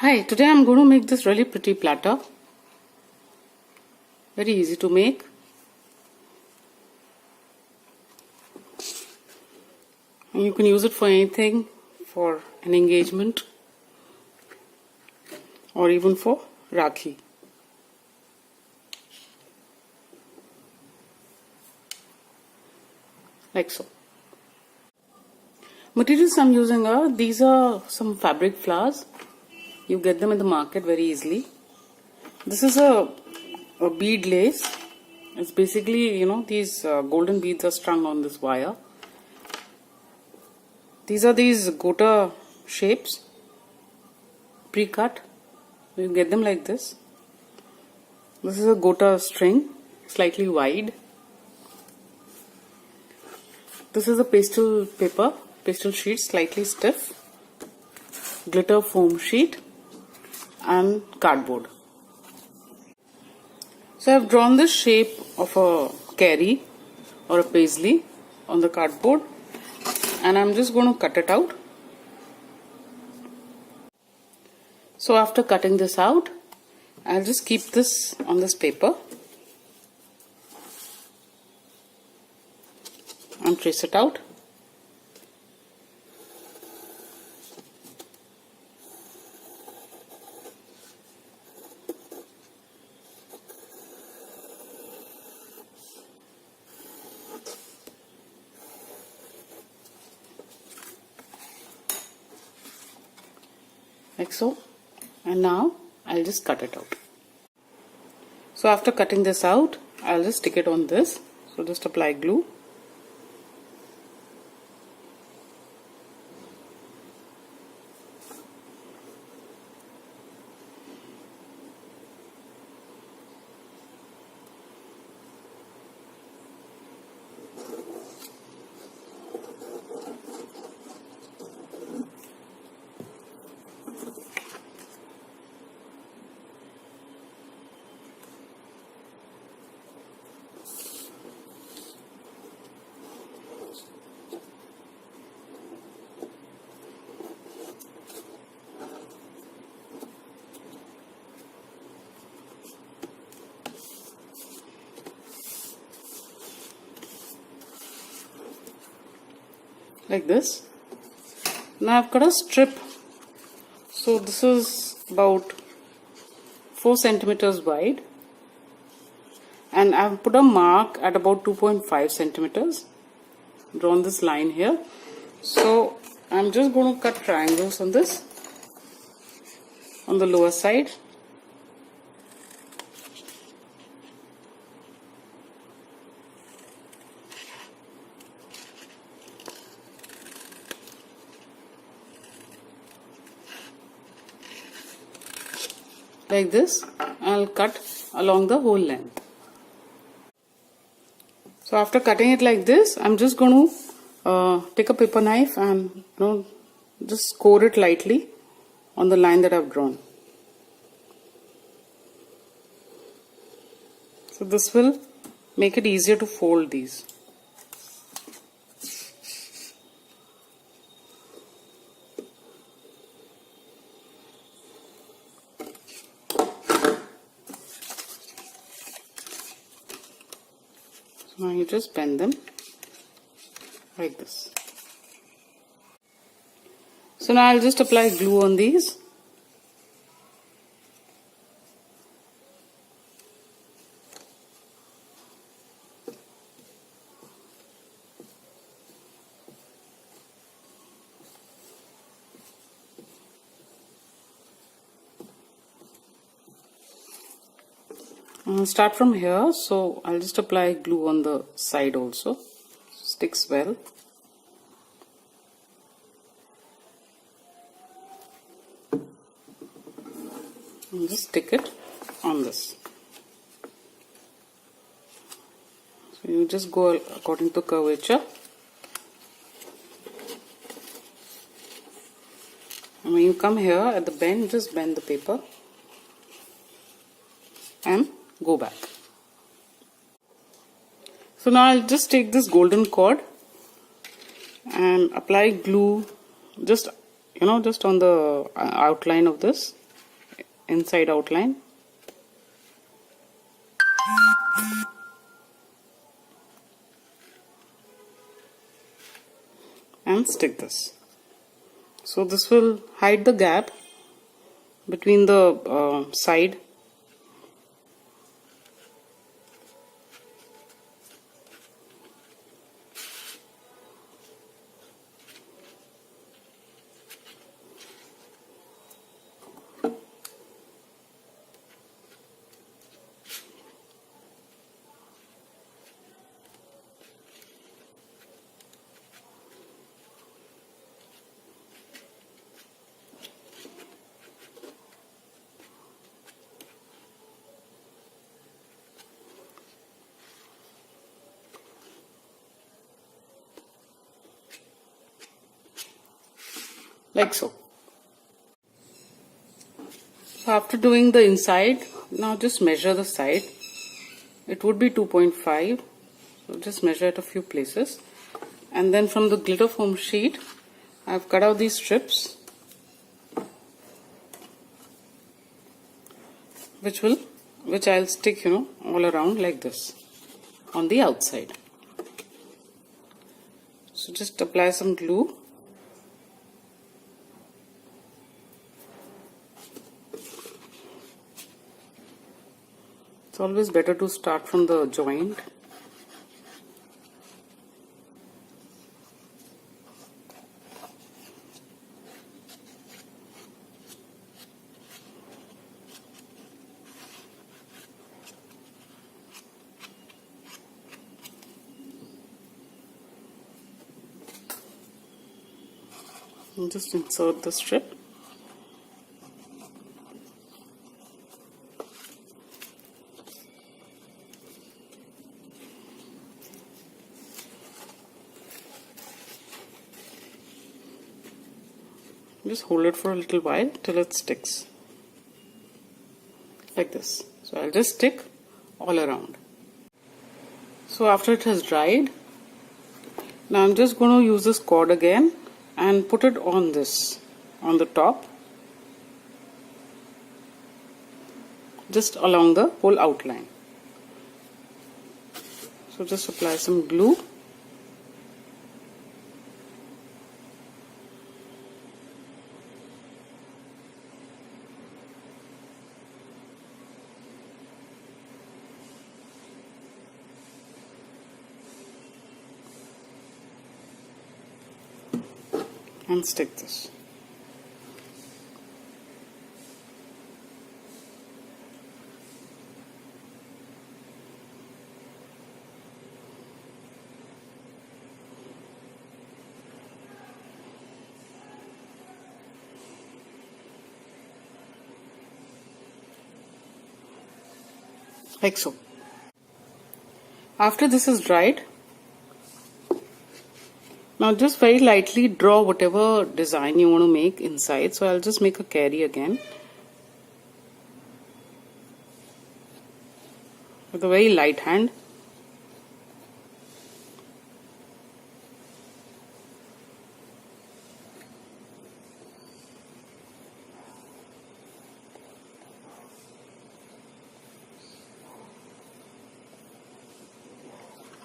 Hi, today I'm going to make this really pretty platter. Very easy to make. And you can use it for anything, for an engagement or even for rakhi. Like so. Materials I'm using are, these are some fabric flowers. You get them in the market very easily. This is a bead lace. It's basically, these golden beads are strung on this wire. These are these gota shapes, pre-cut. You get them like this. This is a gota string, slightly wide. This is a pastel paper, pastel sheet, slightly stiff. Glitter foam sheet and cardboard. So I've drawn this shape of a carry or a paisley on the cardboard, and I'm just going to cut it out. So after cutting this out, I'll just keep this on this paper and trace it out. Like so. And now I'll just cut it out. So after cutting this out, I'll just stick it on this. So just apply glue. Like this. Now I've got a strip. So this is about 4 centimeters wide, and I've put a mark at about 2.5 centimeters. Drawn this line here. So I'm just going to cut triangles on this, on the lower side. Like this. I'll cut along the whole length. So after cutting it like this, I'm just going to take a paper knife and just score it lightly on the line that I've drawn. So this will make it easier to fold these. Now you just bend them like this. So now I'll just apply glue on these. Start from here, so I'll just apply glue on the side also. Sticks well. And just stick it on this. So you just go according to curvature. And when you come here at the bend, just bend the paper and go back. So now I'll just take this golden cord and apply glue just on the outline of this inside outline. And stick this. So this will hide the gap between the side. Like so. So after doing the inside, now just measure the side. It would be 2.5, so just measure at a few places. And then from the glitter foam sheet, I've cut out these strips, which I'll stick, all around like this on the outside. So just apply some glue. It's always better to start from the joint. And just insert the strip. Just hold it for a little while till it sticks. Like this. So I'll just stick all around. So after it has dried, now I'm just going to use this cord again and put it on this, on the top, just along the whole outline. So just apply some glue. And stick this. Like so. After this is dried, now just very lightly draw whatever design you want to make inside. So I'll just make a carry again with a very light hand.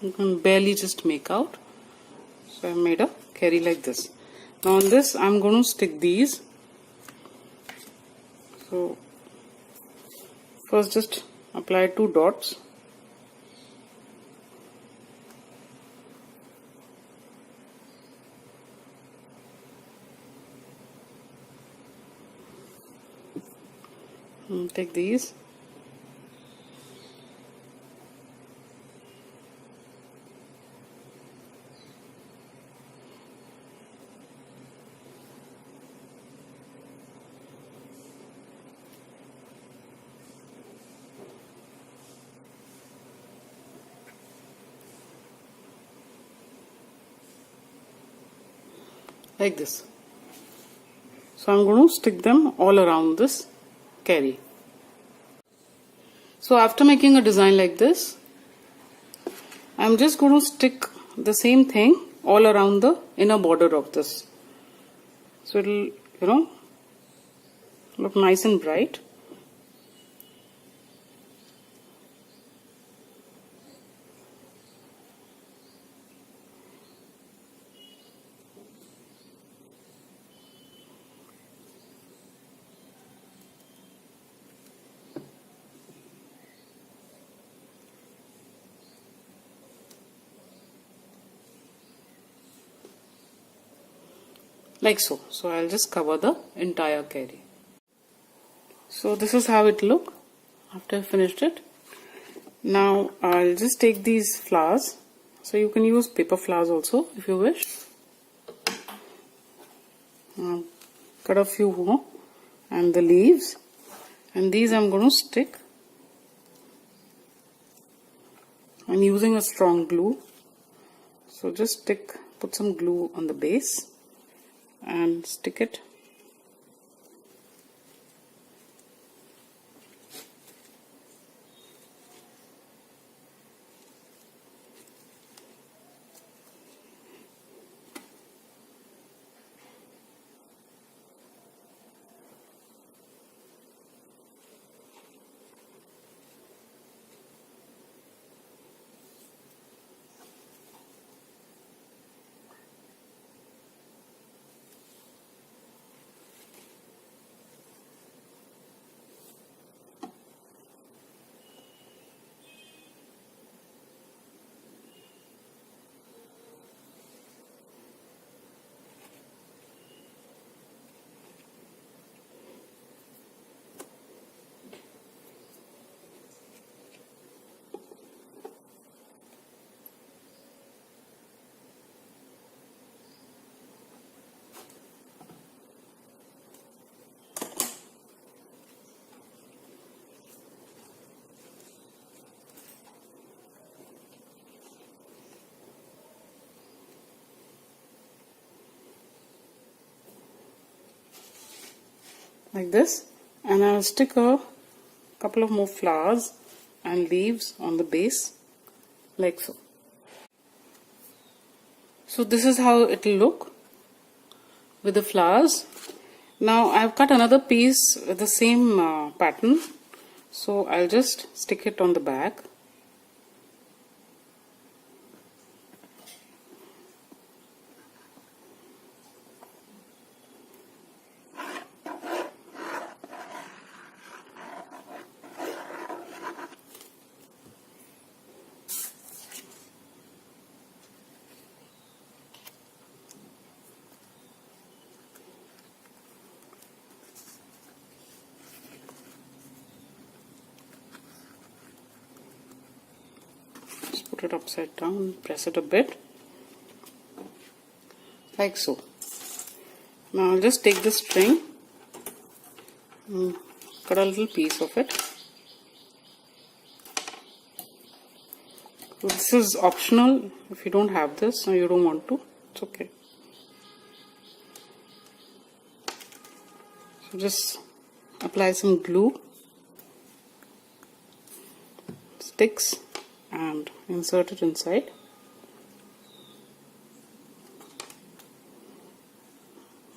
You can barely just make out. So I made a carry like this. Now on this I'm going to stick these. So first just apply 2 dots. And take these. Like this. So I'm going to stick them all around this carry. So after making a design like this, I'm just going to stick the same thing all around the inner border of this. So it'll, look nice and bright. like so. So I'll just cover the entire carry. So this is how it look after I finished it. Now I'll just take these flowers. So you can use paper flowers also if you wish. Cut a few more and the leaves, and these I'm going to stick. I'm using a strong glue, so just put some glue on the base and stick it. Like this, and I'll stick a couple of more flowers and leaves on the base, like so. So this is how it will look with the flowers. Now I've cut another piece with the same pattern, so I'll just stick it on the back. Put it upside down, press it a bit, like so. Now I'll just take the string, cut a little piece of it. So this is optional. If you don't have this or you don't want to, it's okay. So just apply some glue, sticks, and insert it inside.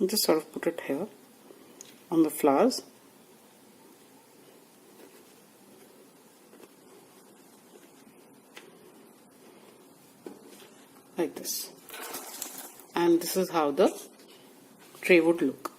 Just sort of put it here on the flowers. Like this. And this is how the tray would look.